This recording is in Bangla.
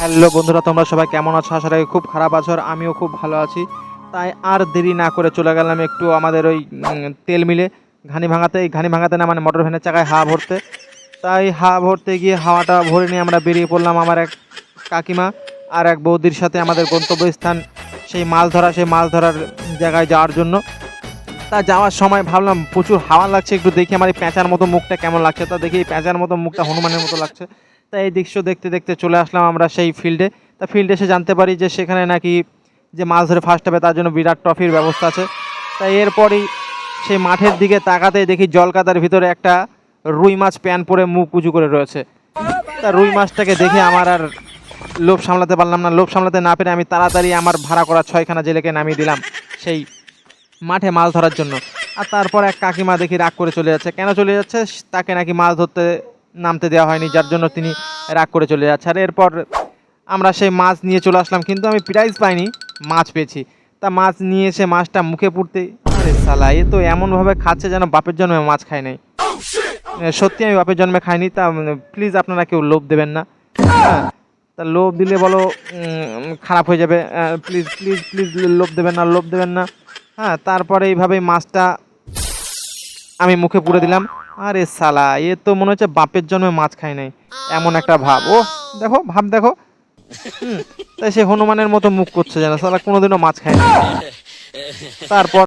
হ্যালো বন্ধুরা, তোমরা সবাই কেমন আছো? আশা রাখি খুব খারাপ আছো, আর আমিও খুব ভালো আছি। তাই আর দেরি না করে চলে গেলাম একটু আমাদের ওই তেল মিলে ঘানি ভাঙাতে। এই ঘানি ভাঙাতে না, মানে মোটর ভ্যানের চাকায় হাওয়া ভরতে। তাই হাওয়া ভরতে গিয়ে হাওয়াটা ভরে নিয়ে আমরা বেরিয়ে পড়লাম আমার এক কাকিমা আর এক বৌদির সাথে আমাদের গন্তব্যস্থান সেই মাছ ধরার জায়গায় যাওয়ার জন্য। তা যাওয়ার সময় ভাবলাম প্রচুর হাওয়া লাগছে, একটু দেখি আমার এই প্যাঁচার মতো মুখটা কেমন লাগছে। তা দেখি এই প্যাঁচার মতো মুখটা হনুমানের মতো লাগছে। তাই এই দৃশ্য দেখতে দেখতে চলে আসলাম আমরা সেই ফিল্ডে। তা ফিল্ডে এসে জানতে পারি যে সেখানে নাকি যে মাছ ধরে ফার্স্ট হবে তার জন্য বিরাট ট্রফির ব্যবস্থা আছে। তাই এরপরই সেই মাঠের দিকে তাকাতেই দেখি জলকাদার ভিতরে একটা রুই মাছ প্যান পরে মুখ উঁচু করে রয়েছে। তা রুই মাছটাকে দেখে আমার আর লোভ সামলাতে পারলাম না। লোভ সামলাতে না পেরে আমি তাড়াতাড়ি আমার ভাড়া করা 6খানা জেলেকে নামিয়ে দিলাম সেই মাঠে মাছ ধরার জন্য। আর তারপর এক কাকিমা দেখি রাগ করে চলে যাচ্ছে। কেন চলে যাচ্ছে? তাকে নাকি মাছ ধরতে নামতে দেওয়া হয়নি, যার জন্য তিনি রাগ করে চলে যাচ্ছে। আর এরপর আমরা সেই মাছ নিয়ে চলে আসলাম, কিন্তু আমি প্রাইজ পাইনি, মাছ পেয়েছি। তা মাছ নিয়ে এসে মাছটা মুখে পুড়তে, আরে সালা, এ তো এমনভাবে খাচ্ছে যেন বাপের জন্মে মাছ খায় নাই। সত্যি আমি বাপের জন্মে খাইনি। তা প্লিজ আপনারা কেউ লোভ দেবেন না। হ্যাঁ, তা লোভ দিলে বলো খারাপ হয়ে যাবে। প্লিজ প্লিজ প্লিজ লোভ দেবেন না, লোভ দেবেন না। হ্যাঁ, তারপরে এইভাবেই মাছটা আমি মুখে পুরে দিলাম। আরে সালা, এ তো মনে হচ্ছে বাপের জন্মে মাছ খায় নাই, এমন একটা ভাব। ও দেখো, ভাব দেখো। তাই সে হনুমানের মতো মুখ করছে যেন সালা কোনোদিনও মাছ খায় না। তারপর